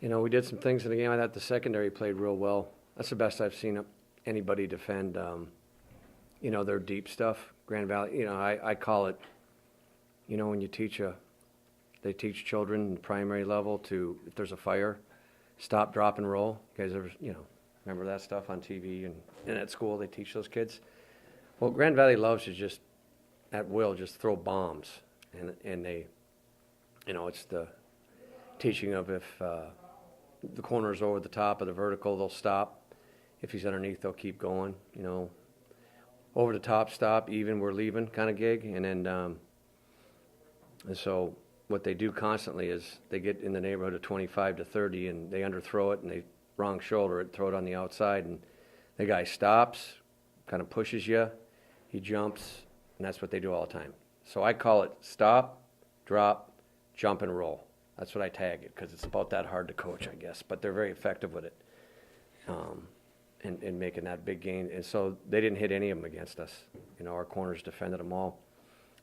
We did some things in the game. I thought the secondary played real well. That's the best I've seen anybody defend, their deep stuff. Grand Valley, I call it, when they teach children in primary level to, if there's a fire, stop, drop, and roll. You guys ever, remember that stuff on TV and at school they teach those kids? Well, Grand Valley loves to just, at will, just throw bombs. And they, it's the teaching of if the corner's over the top of the vertical, they'll stop. If he's underneath, they'll keep going. Over the top, stop, even, we're leaving kind of gig. And then, and so what they do constantly is they get in the neighborhood of 25 to 30 and they underthrow it and they wrong shoulder it, throw it on the outside, and the guy stops, kind of pushes you, he jumps, and that's what they do all the time. So I call it stop, drop, jump, and roll. That's what I tag it, because it's about that hard to coach, I guess. But they're very effective with it, in making that big gain. And so they didn't hit any of them against us. Our corners defended them all.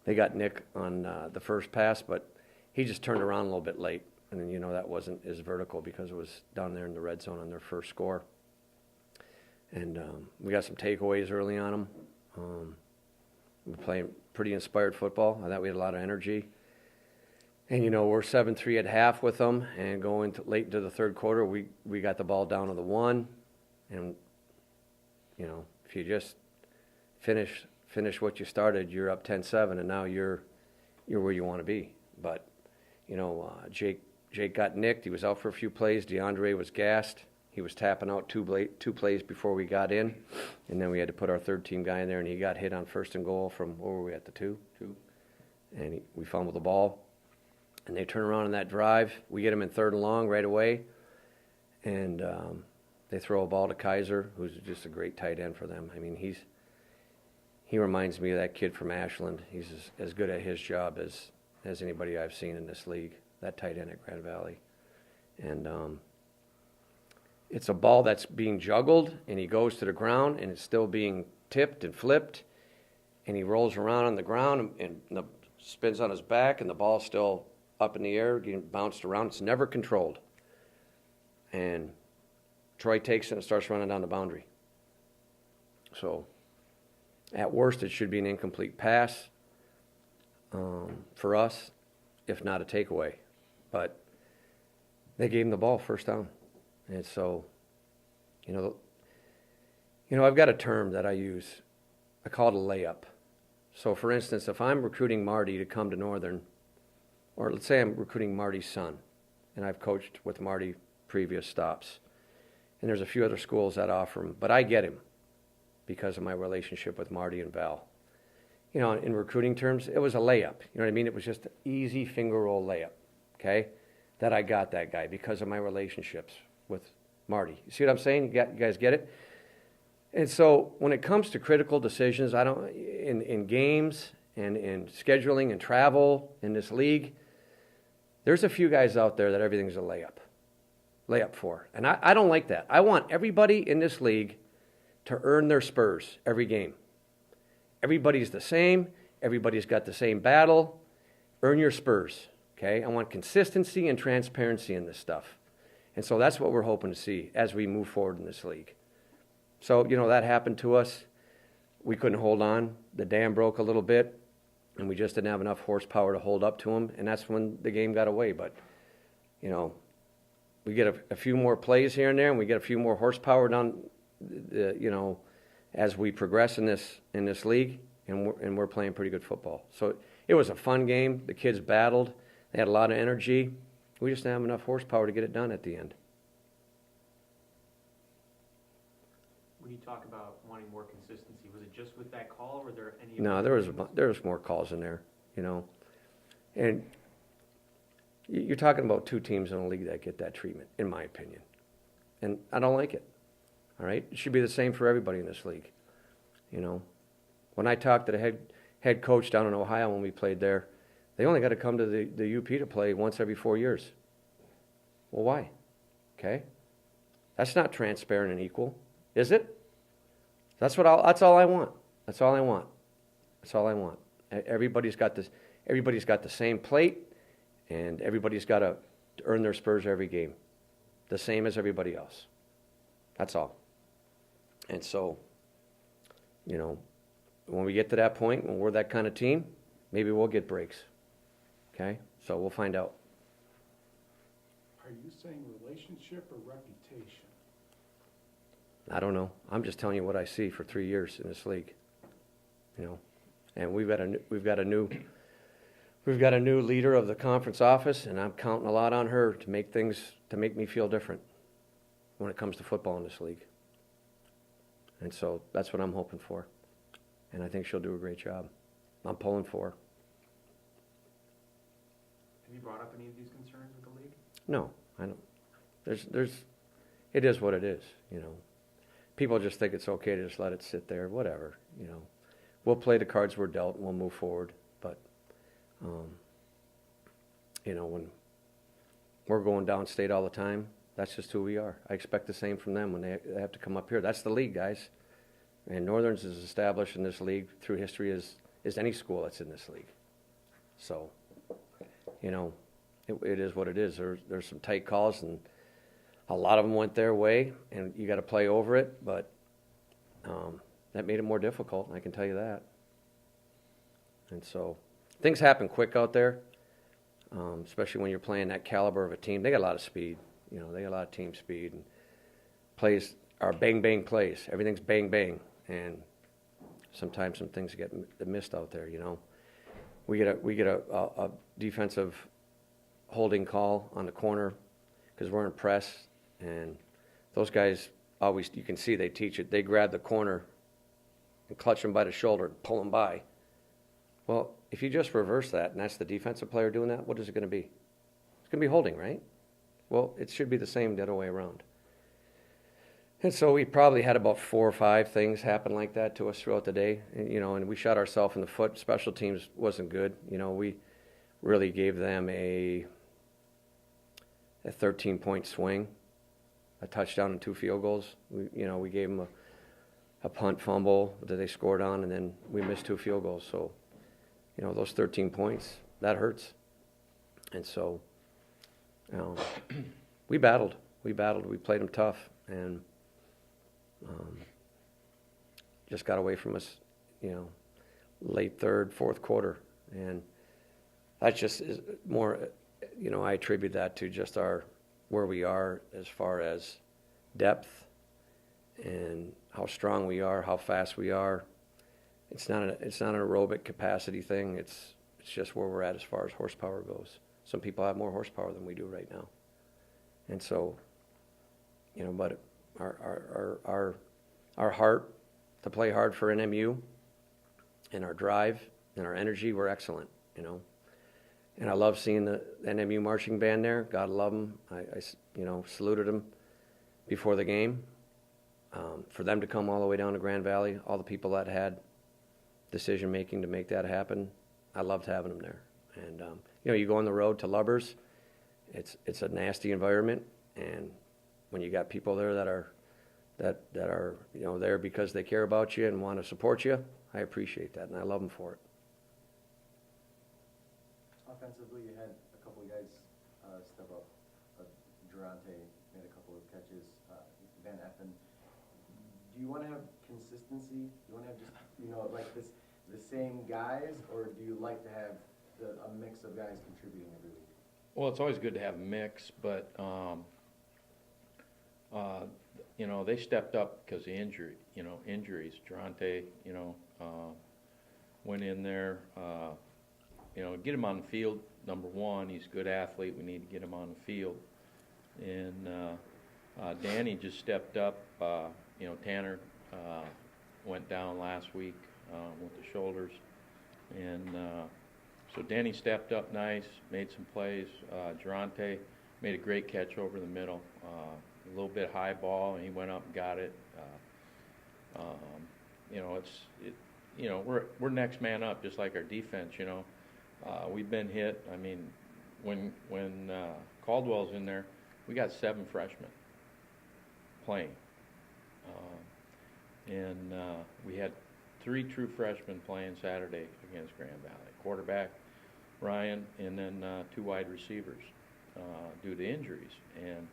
They got Nick on the first pass, but he just turned around a little bit late. And then, that wasn't as vertical because it was down there in the red zone on their first score. And we got some takeaways early on them. We were playing pretty inspired football. I thought we had a lot of energy. And, we're 7-3 at half with them, and going late into the third quarter, we got the ball down to the 1. And, if you just finish what you started, you're up 10-7, and now you're where you want to be. But, Jake got nicked. He was out for a few plays. DeAndre was gassed. He was tapping out two plays before we got in, and then we had to put our third-team guy in there, and he got hit on first and goal from, where were we at, the 2? And we fumbled the ball. And they turn around on that drive. We get him in third and long right away. And they throw a ball to Kaiser, who's just a great tight end for them. I mean, he reminds me of that kid from Ashland. He's as good at his job as anybody I've seen in this league, that tight end at Grand Valley. And it's a ball that's being juggled, and he goes to the ground, and it's still being tipped and flipped. And he rolls around on the ground and spins on his back, and the ball's still up in the air, getting bounced around. It's never controlled. And Troy takes it and starts running down the boundary. So, at worst, it should be an incomplete pass for us, if not a takeaway. But they gave him the ball first down. And so, I've got a term that I use. I call it a layup. So, for instance, if I'm recruiting Marty to come to Northern, or let's say I'm recruiting Marty's son, and I've coached with Marty previous stops, and there's a few other schools that offer him, but I get him because of my relationship with Marty and Val. In recruiting terms, it was a layup. You know what I mean? It was just an easy finger roll layup, okay, that I got that guy because of my relationships with Marty. You see what I'm saying? You guys get it? And so when it comes to critical decisions, in games and in scheduling and travel in this league, there's a few guys out there that everything's a layup for. And I don't like that. I want everybody in this league to earn their spurs every game. Everybody's the same. Everybody's got the same battle. Earn your spurs, okay? I want consistency and transparency in this stuff. And so that's what we're hoping to see as we move forward in this league. So, that happened to us. We couldn't hold on. The dam broke a little bit, and we just didn't have enough horsepower to hold up to them, and that's when the game got away. But, we get a few more plays here and there, and we get a few more horsepower down, as we progress in this league, and we're playing pretty good football. So it was a fun game. The kids battled. They had a lot of energy. We just didn't have enough horsepower to get it done at the end. When you talk about wanting more consistency, was it just with that call, or were there any? No, there was more calls in there, and you're talking about two teams in the league that get that treatment, in my opinion, and I don't like it. All right, it should be the same for everybody in this league. When I talked to the head coach down in Ohio when we played there, they only got to come to the UP to play once every 4 years. Well, why? Okay, that's not transparent and equal, is it? That's all I want. That's all I want. That's all I want. Everybody's got this. Everybody's got the same plate, and everybody's got to earn their spurs every game. the same as everybody else. That's all. And so, you know, when we get to that point, when we're that kind of team, maybe we'll get breaks. Okay? So we'll find out. Are you saying relationship or reputation? I don't know. I'm just telling you what I see for 3 years in this league. You know, and we've got a new leader of the conference office, and I'm counting a lot on her to make me feel different when it comes to football in this league. And so that's what I'm hoping for. And I think she'll do a great job. I'm pulling for her. Have you brought up any of these concerns with the league? No, I don't. It is what it is, you know. People just think it's okay to just let it sit there, whatever, you know. We'll play the cards we're dealt and we'll move forward. But, you know, when we're going downstate all the time, that's just who we are. I expect the same from them when they have to come up here. That's the league, guys. And Northern's is established in this league through history as any school that's in this league. So, you know, it is what it is. There's some tight calls, and a lot of them went their way, and you got to play over it. But that made it more difficult, I can tell you that. And so things happen quick out there, especially when you're playing that caliber of a team. They got a lot of speed. You know, they got a lot of team speed, and plays are bang bang plays. Everything's bang bang, and sometimes some things get missed out there. You know, we get a defensive holding call on the corner because we're in press, and those guys always, you can see they teach it. They grab the corner and clutch him by the shoulder and pull him by. Well, if you just reverse that, and that's the defensive player doing that, what is it going to be? It's going to be holding, right? Well, it should be the same the other way around. And so we probably had about 4 or 5 things happen like that to us throughout the day. And, you know, and we shot ourselves in the foot. Special teams wasn't good. You know, we really gave them a 13-point swing, a touchdown and 2 field goals. We gave them a punt fumble that they scored on, and then we missed 2 field goals. So, you know, those 13 points, that hurts. And so, we battled. We played them tough, and just got away from us, you know, late third, fourth quarter. And that's just is more, you know, I attribute that to just where we are as far as depth and how strong we are, how fast we are. It's not an aerobic capacity thing. It's just where we're at as far as horsepower goes. Some people have more horsepower than we do right now. And so, you know, but our heart to play hard for NMU and our drive and our energy were excellent, you know. And I love seeing the NMU marching band there. God love them. I you know, saluted them before the game. For them to come all the way down to Grand Valley, all the people that had decision making to make that happen, I loved having them there. And you know, you go on the road to Lubbers, it's a nasty environment, and when you got people there that are you know, there because they care about you and want to support you, I appreciate that, and I love them for it. Offensively, you had a couple of guys step up. Durante made a couple of catches. Van Effen. Do you want to have consistency? Do you want to have just, you know, like the same guys, or do you like to have a mix of guys contributing every week? Well, it's always good to have a mix, but you know, they stepped up because of injuries. Durante, you know, went in there. You know, get him on the field. Number one, he's a good athlete. We need to get him on the field. And Danny just stepped up. You know, Tanner went down last week with the shoulders, and so Danny stepped up nice, made some plays. Durante made a great catch over the middle, a little bit high ball, and he went up and got it. You know, you know, we're next man up, just like our defense. You know, we've been hit. I mean, when Caldwell's in there, we got 7 freshmen playing, and we had 3 true freshmen playing Saturday against Grand Valley. Quarterback Ryan, and then 2 wide receivers due to injuries. And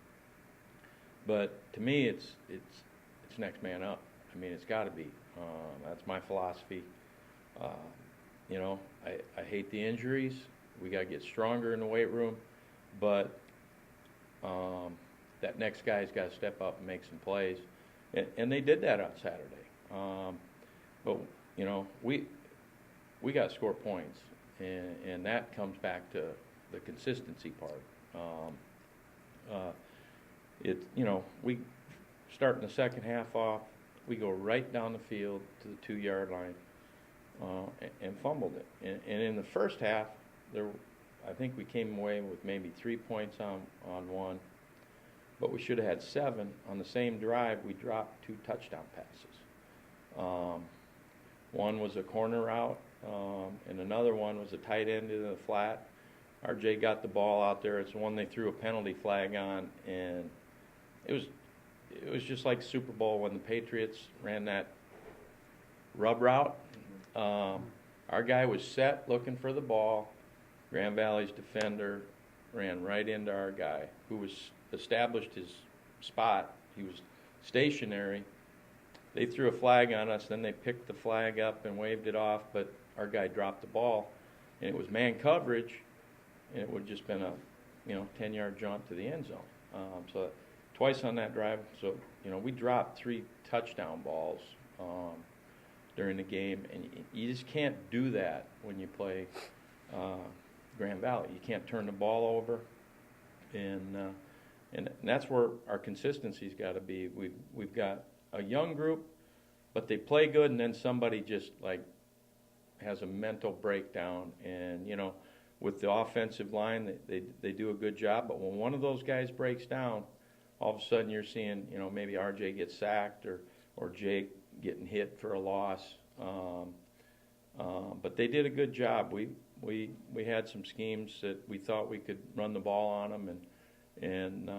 But to me, it's next man up. I mean, it's got to be. That's my philosophy. You know, I hate the injuries. We got to get stronger in the weight room, but that next guy's got to step up and make some plays, and they did that on Saturday. But you know, we got to score points, and that comes back to the consistency part. You know, we start in the second half off, we go right down the field to the 2-yard line and fumbled it. And in the first half, I think we came away with maybe 3 points on one, but we should have had 7. On the same drive, we dropped 2 touchdown passes. One was a corner route, and another one was a tight end into the flat. RJ got the ball out there. It's the one they threw a penalty flag on, and it was just like Super Bowl when the Patriots ran that rub route. Our guy was set looking for the ball. Grand Valley's defender ran right into our guy, who was established his spot. He was stationary. They threw a flag on us, then they picked the flag up and waved it off, but our guy dropped the ball, and it was man coverage, and it would have just been a 10-yard jaunt to the end zone. So twice on that drive. So, you know, we dropped 3 touchdown balls during the game, and you just can't do that when you play Grand Valley. You can't turn the ball over, and that's where our consistency's got to be. We've got a young group, but they play good, and then somebody just like has a mental breakdown, and you know, with the offensive line, they do a good job, but when one of those guys breaks down, all of a sudden you're seeing, you know, maybe RJ gets sacked or Jake getting hit for a loss. But they did a good job. We had some schemes that we thought we could run the ball on them, and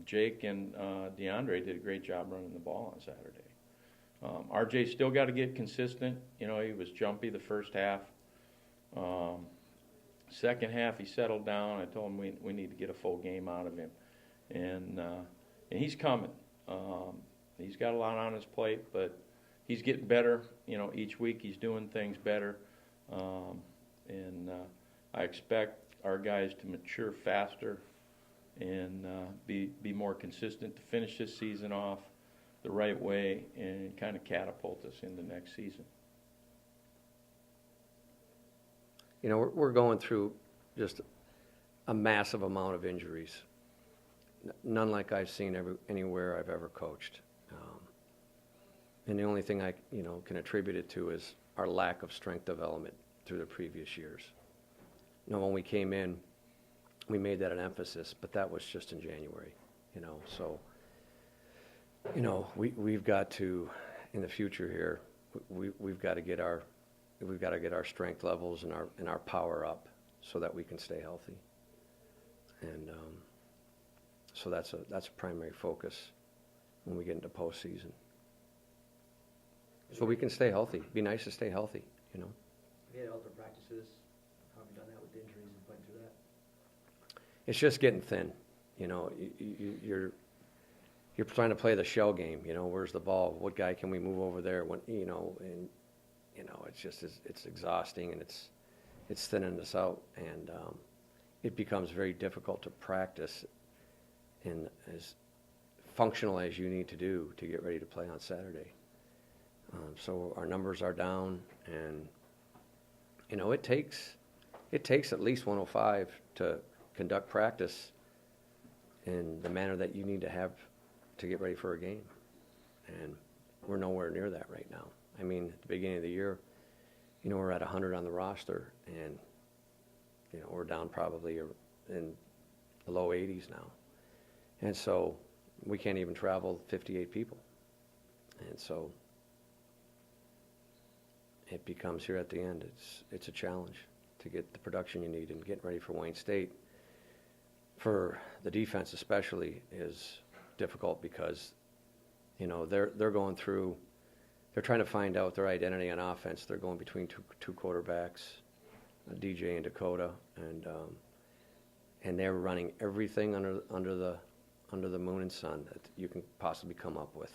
Jake and DeAndre did a great job running the ball on Saturday. RJ still got to get consistent. You know, he was jumpy the first half. Second half, he settled down. I told him we need to get a full game out of him, and he's coming. He's got a lot on his plate, but he's getting better. You know, each week he's doing things better, and I expect our guys to mature faster and be more consistent to finish this season off the right way and kind of catapult us into next season. You know, we're going through just a massive amount of injuries, none like I've seen anywhere I've ever coached. And the only thing I can attribute it to is our lack of strength development through the previous years. You know, when we came in, we made that an emphasis, but that was just in January. You know, so we've got to, in the future here, we've got to get our strength levels and our power up so that we can stay healthy. And so that's a primary focus when we get into postseason. So we can stay healthy. It'd be nice to stay healthy, you know. Have you had outdoor practices? How have you done that with the injuries and playing through that? It's just getting thin. You know, you're trying to play the shell game. You know, where's the ball? What guy can we move over there? When it's just it's exhausting, and it's thinning us out, and it becomes very difficult to practice in as functional as you need to do to get ready to play on Saturday. So our numbers are down, and you know it takes at least 105 to conduct practice in the manner that you need to have to get ready for a game, and we're nowhere near that right now. I mean, at the beginning of the year, you know, we're at 100 on the roster, and you know we're down probably in the low 80s now, and so we can't even travel 58 people, and so it becomes here at the end. It's a challenge to get the production you need, and getting ready for Wayne State, for the defense especially, is difficult because you know they're going through. They're trying to find out their identity on offense. They're going between two quarterbacks, DJ and Dakota, and they're running everything under under the moon and sun that you can possibly come up with.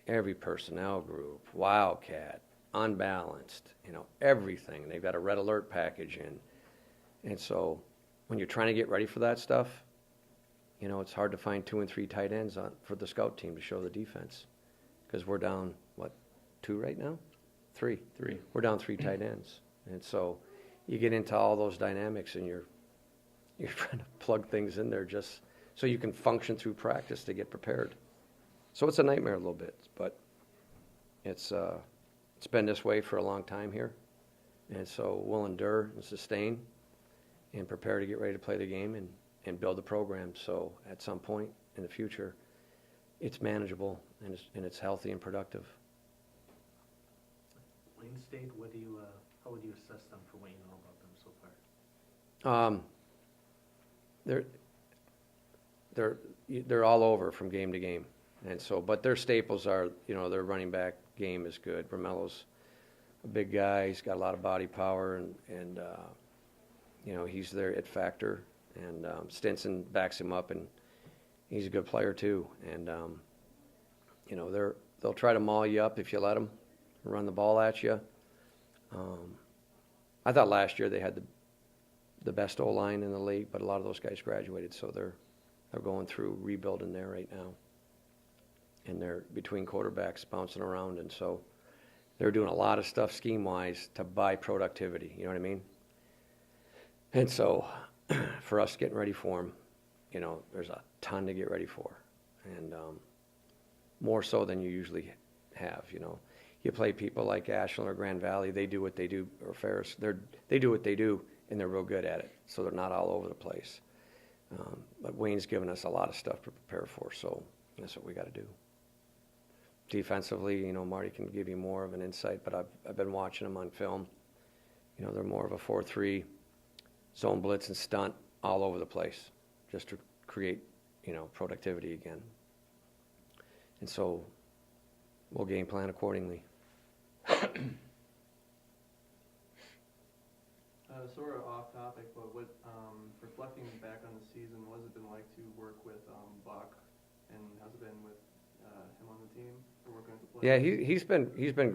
Every personnel group, Wildcat, Unbalanced, everything. They've got a red alert package in. And so when you're trying to get ready for that stuff, it's hard to find 2 and 3 tight ends for the scout team to show the defense. Because we're down, 2 right now? 3. 3. We're down 3 tight ends. And so you get into all those dynamics and you're trying to plug things in there just so you can function through practice to get prepared. So it's a nightmare a little bit, but it's been this way for a long time here. And so we'll endure and sustain and prepare to get ready to play the game and build the program. So at some point in the future, it's manageable and it's healthy and productive. Wayne State, how would you assess them for what you know about them so far? They're all over from game to game. And so, but their staples are, their running back game is good. Romelo's a big guy. He's got a lot of body power, and he's their it factor. And Stinson backs him up, and he's a good player too. And they'll try to maul you up if you let them run the ball at you. I thought last year they had the best O-line in the league, but a lot of those guys graduated, so they're going through rebuilding there right now. And they're between quarterbacks bouncing around, and so they're doing a lot of stuff scheme-wise to buy productivity, you know what I mean? And so for us getting ready for them, there's a ton to get ready for, and more so than you usually have, You play people like Ashland or Grand Valley, they do what they do, or Ferris, they do what they do, and they're real good at it, so they're not all over the place. But Wayne's given us a lot of stuff to prepare for, so that's what we got to do. Defensively, Marty can give you more of an insight, but I've been watching them on film. They're more of a 4-3, zone blitz and stunt all over the place, just to create, productivity again. And so we'll game plan accordingly. Sort of off topic, but reflecting back on the season, what has it been like to work with Buck, and how's it been with him on the team for working with the players? Yeah, he's been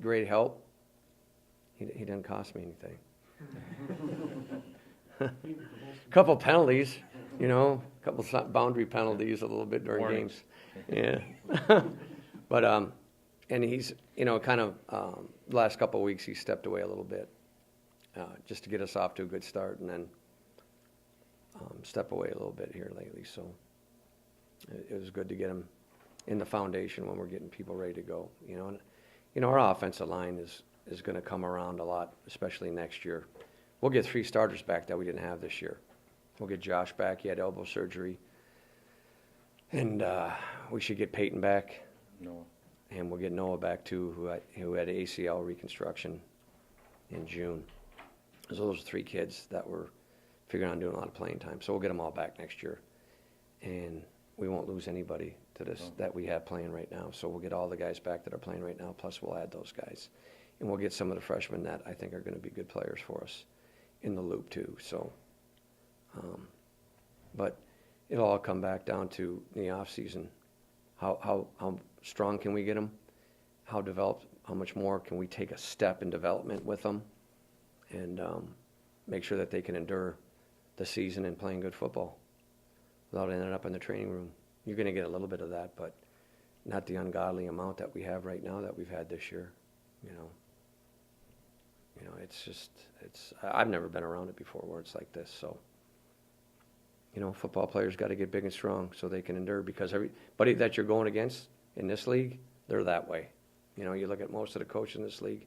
great help. He didn't cost me anything. Couple penalties, couple boundary penalties a little bit during Warnings. games. Yeah, but and he's kind of the last couple of weeks he stepped away a little bit. Just to get us off to a good start, and then step away a little bit here lately. So it was good to get him in the foundation when we're getting people ready to go. And our offensive line is going to come around a lot, especially next year. We'll get 3 starters back that we didn't have this year. We'll get Josh back. He had elbow surgery, and we should get Peyton back. No. And we'll get Noah back too, who had ACL reconstruction in June. So those are 3 kids that were figuring on doing a lot of playing time. So we'll get them all back next year. And we won't lose anybody to this that we have playing right now. So we'll get all the guys back that are playing right now, plus we'll add those guys. And we'll get some of the freshmen that I think are going to be good players for us in the loop too. So, but it'll all come back down to the off season. How strong can we get them? How much more can we take a step in development with them? And make sure that they can endure the season and playing good football without ending up in the training room. You're going to get a little bit of that, but not the ungodly amount that we have right now that we've had this year. I've never been around it before where it's like this. So, football players got to get big and strong so they can endure, because everybody that you're going against in this league, they're that way. You look at most of the coaches in this league.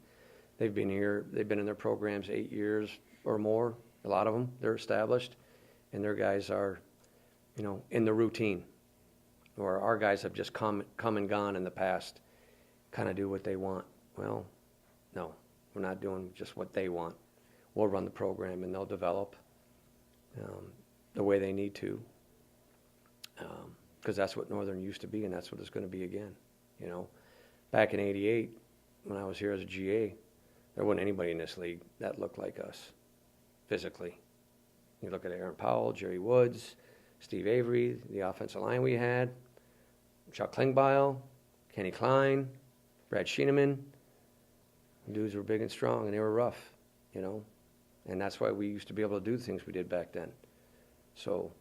They've been here. They've been in their programs 8 years or more. A lot of them, they're established, and their guys are, in the routine. Or our guys have just come and gone in the past, kind of do what they want. Well, no, we're not doing just what they want. We'll run the program, and they'll develop the way they need to, because that's what Northern used to be, and that's what it's going to be again. Back in '88, when I was here as a GA. There wasn't anybody in this league that looked like us physically. You look at Aaron Powell, Jerry Woods, Steve Avery, the offensive line we had, Chuck Klingbeil, Kenny Klein, Brad Schieneman. Dudes were big and strong, and they were rough, you know. And that's why we used to be able to do the things we did back then. So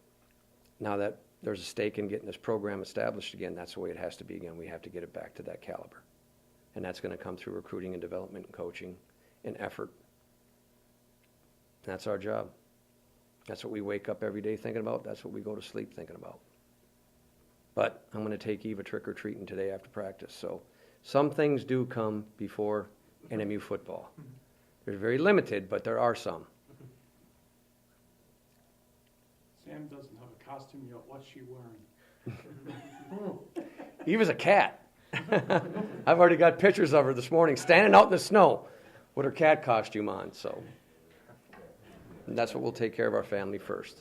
now that there's a stake in getting this program established again, that's the way it has to be again. We have to get it back to that caliber. And that's going to come through recruiting and development and coaching and effort. That's our job. That's what we wake up every day thinking about. That's what we go to sleep thinking about. But I'm going to take Eva trick-or-treating today after practice. So some things do come before NMU football. They're very limited, but there are some. Sam doesn't have a costume yet. What's she wearing? Eva's a cat. I've already got pictures of her this morning standing out in the snow with her cat costume on. So and that's what we'll take care of our family first.